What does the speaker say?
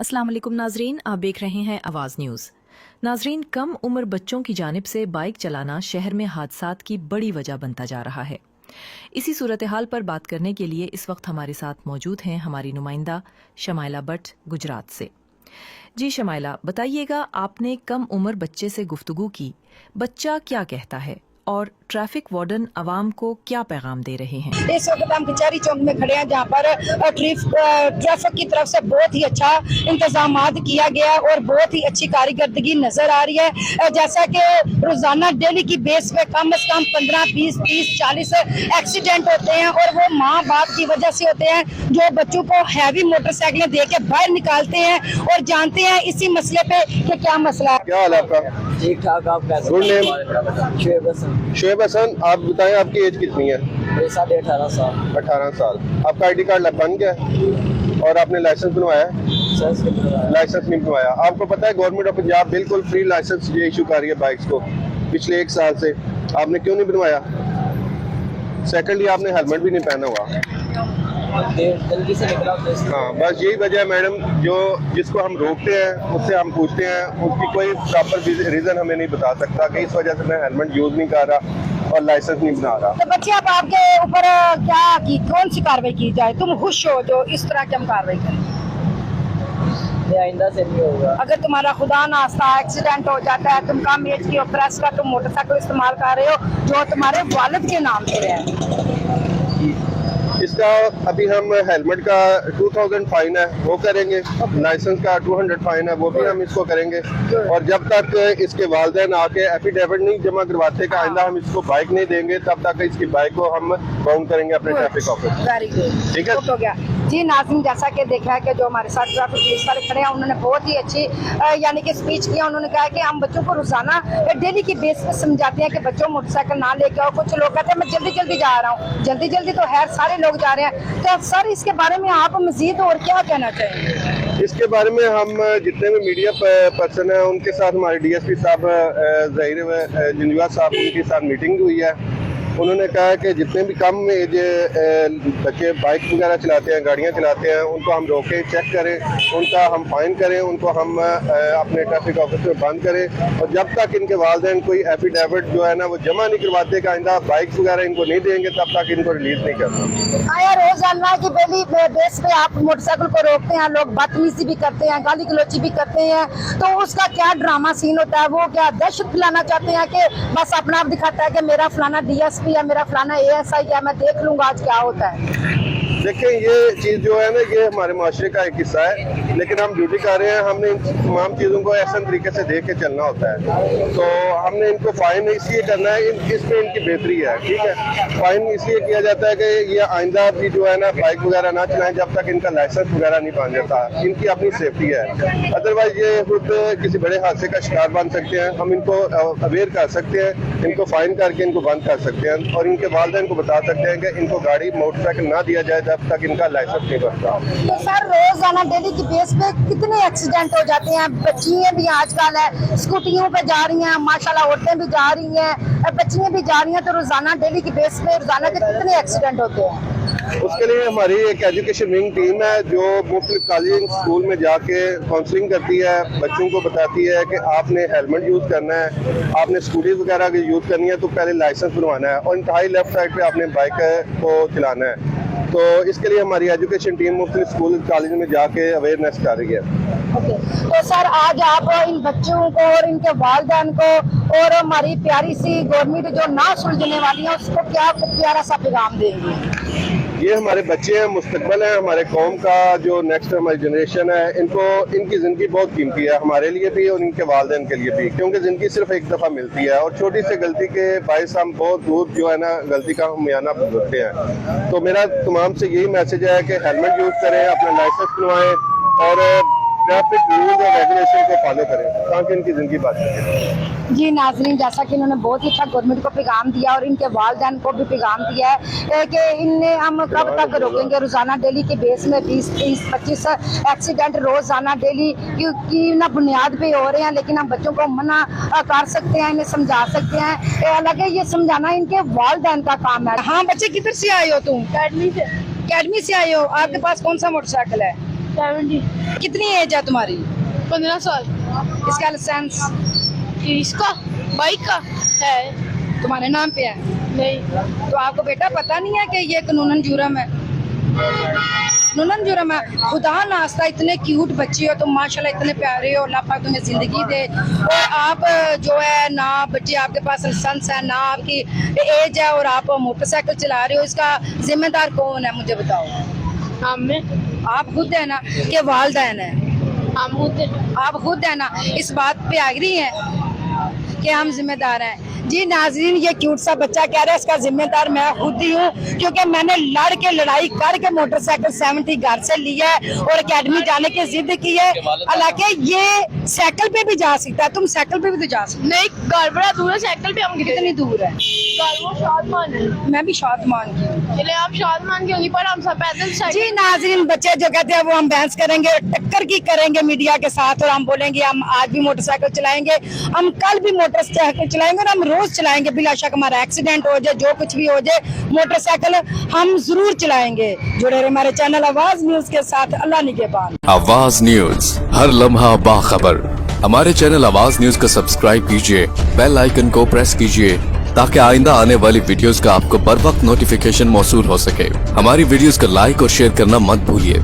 अस्सलाम वालेकुम नाजरीन, आप देख रहे हैं आवाज़ न्यूज़। नाजरीन, कम उम्र बच्चों की जानिब से बाइक चलाना शहर में हादसात की बड़ी वजह बनता जा रहा है। इसी सूरत हाल पर बात करने के लिए इस वक्त हमारे साथ मौजूद हैं हमारी नुमाइंदा शमाइला भट्ट गुजरात से। जी शमाइला, बताइएगा, आपने कम उम्र बच्चे से गुफ्तगू की, बच्चा क्या कहता है और ट्रैफिक वार्डन अवाम को क्या पैगाम दे रहे हैं? इस वक्त हम कचहरी चौक में खड़े हैं जहाँ पर ट्रैफिक की तरफ से बहुत ही अच्छा इंतजाम किया गया और बहुत ही अच्छी कारीगर्दगी नजर आ रही है। जैसा कि रोजाना डेली की बेस पे कम से कम 15, 20, 30, 40 एक्सीडेंट होते हैं और वो माँ बाप की वजह से होते हैं जो बच्चों को हैवी मोटरसाइकिलें दे के बाहर निकालते हैं और जानते हैं इसी मसले पे कि क्या मसला है। क्या हाल है आपका? ठीक ठाक। आप कैसे? Good name? शुएब हसन। शुएब हसन, आप बताएं आपकी एज कितनी है? मेरे 18.5 साल। 18 साल। आपका आईडी कार्ड बन गया और आपने लाइसेंस बनवाया है? लाइसेंस नहीं बनवाया। आपको पता है गवर्नमेंट ऑफ पंजाब बिल्कुल फ्री लाइसेंस ये इशू कर रही है बाइक्स को पिछले 1 साल से। आपने क्यों नहीं बनवाया? सेकेंडली, आपने हेलमेट भी नहीं पहना हुआ। जल्दी से निकला। हाँ, बस यही वजह है मैडम, जो जिसको हम रोकते हैं उससे हम पूछते हैं, उसकी कोई प्रॉपर रीजन हमें नहीं बता सकता कि इस वजह से मैं हेलमेट यूज नहीं कर रहा और लाइसेंस नहीं बना रहा। तो बच्चे अब आपके ऊपर क्या की कौन सी कार्रवाई की जाए? तुम खुश हो जो इस तरह की हम कार्रवाई करें? आइंदा से नहीं होगा। अगर तुम्हारा खुदा नास्ता एक्सीडेंट हो जाता है, तुम कम एज की हो, प्रेस का तुम मोटरसाइकिल इस्तेमाल कर रहे हो जो तुम्हारे वालिद के नाम से है, इसका अभी हम हेलमेट का 2000 फाइन है वो करेंगे, लाइसेंस का 200 फाइन है वो भी हम इसको करेंगे, और जब तक इसके वालिदैन आके एफिडेविट नहीं जमा करवाते कि आइंदा हम इसको बाइक नहीं देंगे, तब तक इसकी बाइक को हम बाउंड करेंगे अपने ट्रैफिक ऑफिस। वेरी गुड, ठीक है। हो गया जी। नाज़रीन, जैसा कि देखा है कि जो हमारे साथ ट्रैफिक पुलिस वाले खड़े हैं उन्होंने बहुत ही अच्छी यानी कि स्पीच किया। उन्होंने कहा कि हम बच्चों को रोजाना डेली की बेस पे समझाते हैं कि बच्चों मोटरसाइकिल ना लेके आओ। कुछ लोग कहते हैं मैं जल्दी जल्दी जा रहा हूँ, जल्दी जल्दी तो है, सारे लोग जा रहे हैं। तो सर, इसके बारे में आप मजीद और क्या कहना चाहेंगे? इसके बारे में हम जितने भी मीडिया पर्सन हैं उनके साथ हमारे डीएसपी साहब ज़हीर जिंदवा साहब उनके साथ मीटिंग हुई है। उन्होंने कहा कि जितने भी कम एज बच्चे बाइक वगैरह चलाते हैं, गाड़ियां चलाते हैं, उनको हम रोकें, चेक करें, उनका हम फाइन करें, उनको हम अपने ट्रैफिक ऑफिस में बंद करें, और जब तक इनके वालिदैन कोई एफिडेविट जो है ना वो जमा नहीं करवाते कि आइंदा बाइक वगैरह इनको नहीं देंगे, तब तक इनको रिलीज नहीं करते। आया रोजाना की डेली बेस पे आप मोटरसाइकिल को रोकते हैं, लोग बदतमीजी भी करते हैं, गाली गलौची भी करते हैं, तो उसका क्या ड्रामा सीन होता है? वो क्या दहशत फैलाना चाहते हैं कि बस अपना आप दिखाता है कि मेरा फलाना DSP या मेरा फलाना ASI है, मैं देख लूंगा आज क्या होता है? देखिए, ये चीज़ जो है ना ये हमारे माशरे का एक हिस्सा है, लेकिन हम ड्यूटी कर रहे हैं, हमने इन तमाम चीज़ों को ऐसा तरीके से देख के चलना होता है। तो हमने इनको फाइन इसलिए करना है, इसमें इनकी बेहतरी है। ठीक है, फाइन इसलिए किया जाता है कि ये आइंदा भी जो है ना बाइक वगैरह ना चलाएं जब तक इनका लाइसेंस वगैरह नहीं बन जाता। इनकी अपनी सेफ्टी है, अदरवाइज ये खुद किसी बड़े हादसे का शिकार बन सकते हैं। हम इनको अवेयर कर सकते हैं, इनको फाइन करके इनको बंद कर सकते हैं, और इनके वालिदैन को बता सकते हैं कि इनको गाड़ी मोटरसाइकिल ना दिया जाए जब तक इनका लाइसेंस नहीं बनता। तो सर, रोजाना डेली की बेस पे कितने एक्सीडेंट हो जाते हैं? बच्चियां भी आजकल है स्कूटियों पे जा रही हैं, माशाल्लाह औरतें भी जा रही हैं, बच्चियां भी जा रही हैं, तो रोजाना डेली की बेस पे रोजाना के कितने एक्सीडेंट होते हैं? उसके लिए हमारी एक एजुकेशन विंग टीम है जो मुख्तलिफ कॉलेज स्कूल में जाके काउंसलिंग करती है, बच्चों को बताती है कि आपने हेलमेट यूज़ करना है, आपने स्कूटी वगैरह की यूज़ करनी है तो पहले लाइसेंस बनवाना है, और इंतहाई लेफ्ट साइड पे आपने बाइक को चलाना है। तो इसके लिए हमारी एजुकेशन टीम मुख्तलिफ स्कूल कॉलेज में जाके अवेयरनेस कर रही है। ओके, तो सर आज आप इन बच्चों को और इनके वालिदैन को और हमारी प्यारी सी गवर्नमेंट जो ना सुलझने वाली है उसको क्या प्यारा सा पैगाम देंगे? ये हमारे बच्चे हैं, मुस्तकबिल है हमारे कौम का, जो नेक्स्ट हमारी जनरेशन है, इनको इनकी ज़िंदगी बहुत कीमती है, हमारे लिए भी और इनके वालिदैन के लिए भी, क्योंकि ज़िंदगी सिर्फ एक दफ़ा मिलती है, और छोटी सी गलती के बायस हम बहुत दूर जो है ना गलती का हम मियाना भुगतते हैं। तो मेरा तमाम से यही मैसेज है कि हेलमेट यूज़ करें, अपना लाइसेंस बनवाएं और ट्रैफिक रूल्स और रेगुलेशन को फॉलो करें ताकि इनकी ज़िंदगी बच सके। जी नाजरीन, जैसा कि इन्होंने बहुत ही अच्छा गवर्नमेंट को पैगाम दिया और इनके वालिदैन को भी पैगाम दिया है कि इन्हें हम कब तक रोकेंगे। रोजाना डेली के बेस में 20-25 एक्सीडेंट रोजाना डेली की ना बुनियाद पे हो रहे हैं, लेकिन हम बच्चों को मना कर सकते हैं, इन्हें समझा सकते हैं। हालांकि ये समझाना इनके वालिदैन का काम है। हाँ बच्चे, किधर से आए हो तुम? अकेडमी से आए हो। आपके पास कौन सा मोटरसाइकिल है? 70। कितनी एज है तुम्हारी? 15 साल। इसका लाइसेंस इसका बाइक का है? तुम्हारे नाम पे है? नहीं। तो आपको बेटा पता नहीं है कि ये कानूनन जुर्म है? कानूनन जुर्म है। खुदा नास्ता इतने क्यूट बच्चे हो तुम, माशाल्लाह इतने प्यारे हो, अल्लाह पाक तुम्हें जिंदगी दे। और आप जो है ना बच्चे आपके पास लाइसेंस है ना आपकी एज है और आप मोटरसाइकिल चला रहे हो, इसका जिम्मेदार कौन है मुझे बताओ? हमें आप खुद है ना कि वालिदैन है? हम होते आप खुद है ना इस बात पे आगरी हैं कि हम जिम्मेदार हैं? जी नाजरीन, ये क्यूट सा बच्चा कह रहा है इसका जिम्मेदार मैं खुद ही हूँ, क्योंकि मैंने लड़ के लड़ाई करके मोटरसाइकिल 70 घर से लिया है और एकेडमी जाने की जिद की है। हालांकि ये साइकिल पे भी जा सकता है, तुम साइकिल पे भी तो जा सकते नहीं, घर बड़ा दूर है, साइकिल पे हम हो। कितनी दूर है? घर वो शादमान है। मैं भी शादमान की हूँ। चले आप शादमान की होगी, पर हम सब पैदल जी नाजरीन, बच्चे जो कहते हैं वो हम बहस करेंगे, टक्कर की करेंगे मीडिया के साथ, और हम बोलेंगे हम आज भी मोटरसाइकिल चलाएंगे, हम कल भी मोटरसाइकिल चलाएंगे और हम रोज चलाएंगे। बिला शक हमारा एक्सीडेंट हो जाए, जो कुछ भी हो जाए, मोटरसाइकिल हम जरूर चलाएंगे। जुड़े रहे हमारे चैनल आवाज न्यूज के साथ। अल्लाह निगहबान। आवाज न्यूज, हर लम्हा बाखबर। हमारे चैनल आवाज न्यूज को सब्सक्राइब कीजिए, बेल आइकन को प्रेस कीजिए ताकि आइंदा आने वाली वीडियोस का आपको बर वक्त नोटिफिकेशन मौसूल हो सके। हमारी वीडियोस को लाइक और शेयर करना मत भूलिए।